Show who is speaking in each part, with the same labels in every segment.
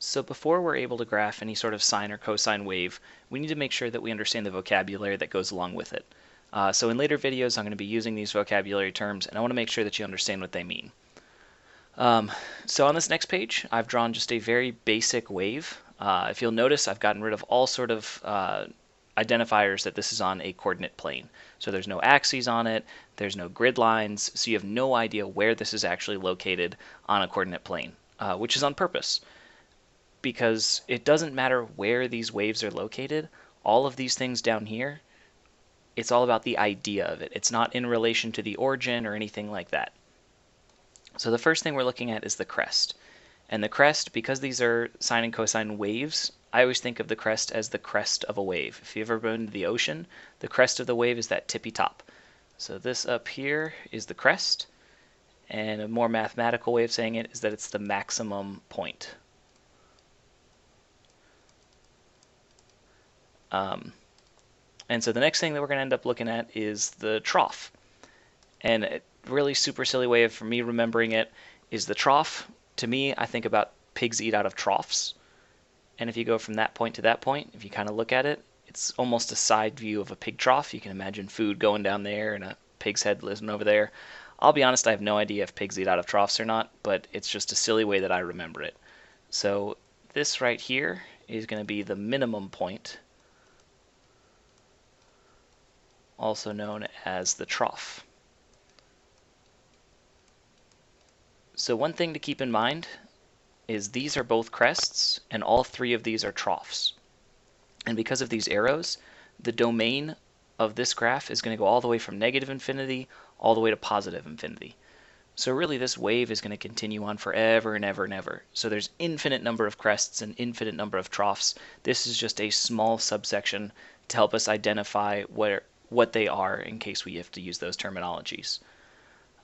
Speaker 1: So before we're able to graph any sort of sine or cosine wave, we need to make sure that we understand the vocabulary that goes along with it. So in later videos, I'm going to be using these vocabulary terms, and I want to make sure that you understand what they mean. So on this next page, I've drawn just a very basic wave. If you'll notice, I've gotten rid of all sort of identifiers that this is on a coordinate plane. So there's no axes on it, there's no grid lines, so you have no idea where this is actually located on a coordinate plane, which is on purpose. Because it doesn't matter where these waves are located, all of these things down here, it's all about the idea of it. It's not in relation to the origin or anything like that. So the first thing we're looking at is the crest. And the crest, because these are sine and cosine waves, I always think of the crest as the crest of a wave. If you've ever been to the ocean, the crest of the wave is that tippy top. So this up here is the crest, and a more mathematical way of saying it is that it's the maximum point. And so the next thing that we're going to end up looking at is the trough. And a really super silly way for me remembering it is the trough. To me, I think about pigs eat out of troughs. And if you go from that point to that point, if you kind of look at it, it's almost a side view of a pig trough. You can imagine food going down there and a pig's head living over there. I'll be honest, I have no idea if pigs eat out of troughs or not, but it's just a silly way that I remember it. So this right here is going to be the minimum point, also known as the trough. So one thing to keep in mind is these are both crests, and all three of these are troughs. And because of these arrows, the domain of this graph is going to go all the way from negative infinity all the way to positive infinity. So really this wave is going to continue on forever and ever and ever. So there's infinite number of crests and infinite number of troughs. This is just a small subsection to help us identify what they are in case we have to use those terminologies.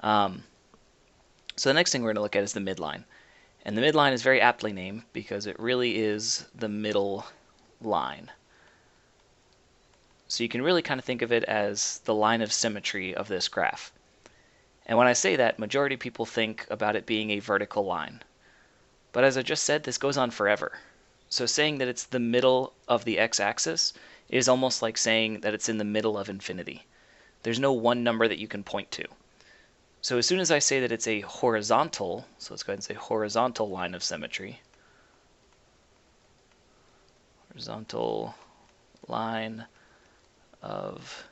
Speaker 1: So the next thing we're going to look at is the midline. And the midline is very aptly named because it really is the middle line. So you can really kind of think of it as the line of symmetry of this graph. And when I say that, majority of people think about it being a vertical line. But as I just said, this goes on forever. So saying that it's the middle of the x-axis is almost like saying that it's in the middle of infinity. There's no one number that you can point to. So as soon as I say that it's a horizontal, so let's go ahead and say horizontal line of symmetry. Horizontal line of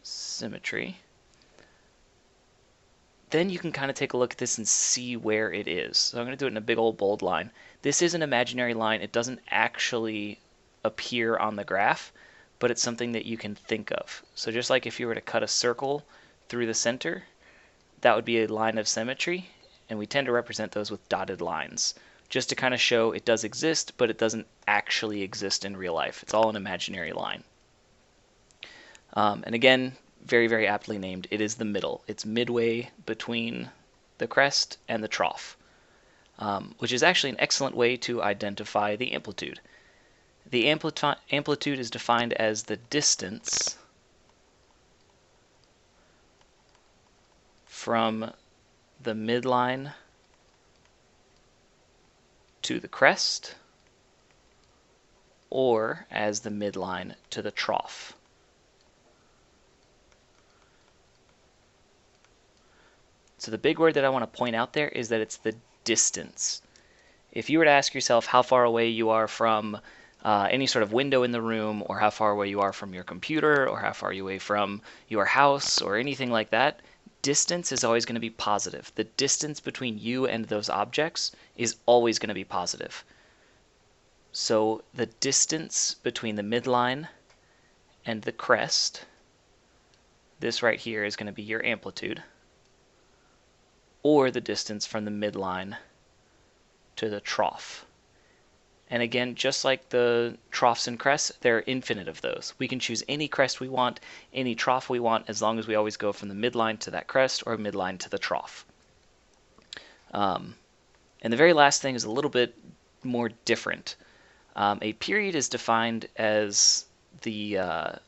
Speaker 1: symmetry. Then you can kind of take a look at this and see where it is. So I'm going to do it in a big old bold line. This is an imaginary line. It doesn't actually appear on the graph, but it's something that you can think of. So just like if you were to cut a circle through the center, that would be a line of symmetry, and we tend to represent those with dotted lines, just to kind of show it does exist, but it doesn't actually exist in real life. It's all an imaginary line. And again, very, very aptly named, it is the middle. It's midway between the crest and the trough, which is actually an excellent way to identify the amplitude. The amplitude is defined as the distance from the midline to the crest, or as the midline to the trough. So the big word that I want to point out there is that it's the distance. If you were to ask yourself how far away you are from any sort of window in the room, or how far away you are from your computer, or how far away from your house, or anything like that, distance is always going to be positive. The distance between you and those objects is always going to be positive. So the distance between the midline and the crest, this right here is going to be your amplitude, or the distance from the midline to the trough. And again, just like the troughs and crests, there are infinite of those. We can choose any crest we want, any trough we want, as long as we always go from the midline to that crest or midline to the trough. And the very last thing is a little bit more different. A period is defined as the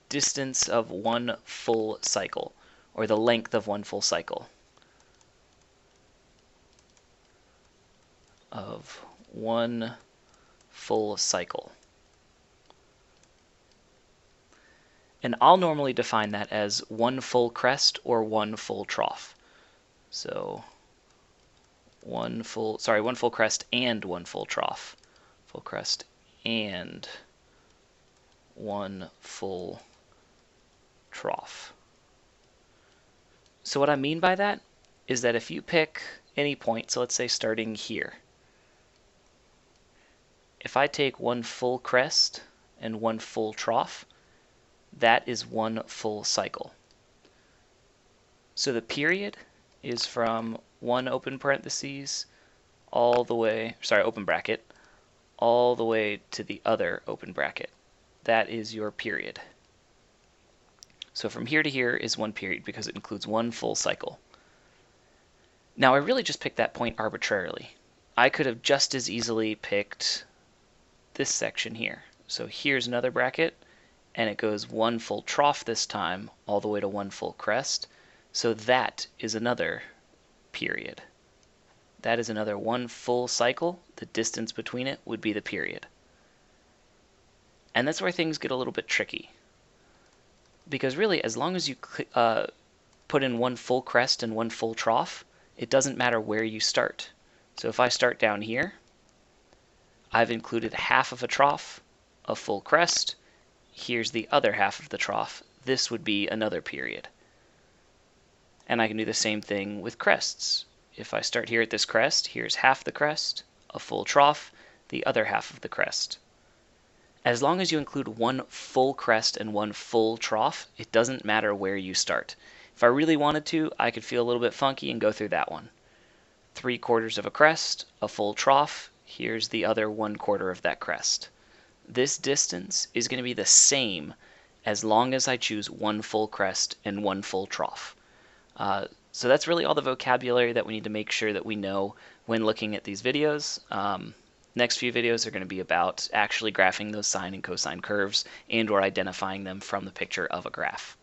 Speaker 1: distance of one full cycle, or the length of one full cycle. of one full cycle. And I'll normally define that as one full crest or one full trough. So one full crest and one full trough. Full crest and one full trough. So what I mean by that is that if you pick any point, so let's say starting here, if I take one full crest and one full trough, that is one full cycle. So the period is from one open parentheses all the way, open bracket, all the way to the other open bracket. That is your period. So from here to here is one period because it includes one full cycle. Now I really just picked that point arbitrarily. I could have just as easily picked this section here. So here's another bracket, and it goes one full trough this time all the way to one full crest. So that is another period. That is another one full cycle. The distance between it would be the period. And that's where things get a little bit tricky. Because really, as long as you put in one full crest and one full trough, it doesn't matter where you start. So if I start down here, I've included half of a trough, a full crest. Here's the other half of the trough. This would be another period. And I can do the same thing with crests. If I start here at this crest, here's half the crest, a full trough, the other half of the crest. As long as you include one full crest and one full trough, it doesn't matter where you start. If I really wanted to, I could feel a little bit funky and go through that one. 3/4 of a crest, a full trough, here's the other 1/4 of that crest. This distance is going to be the same as long as I choose one full crest and one full trough. So that's really all the vocabulary that we need to make sure that we know when looking at these videos. Next few videos are going to be about actually graphing those sine and cosine curves and or identifying them from the picture of a graph.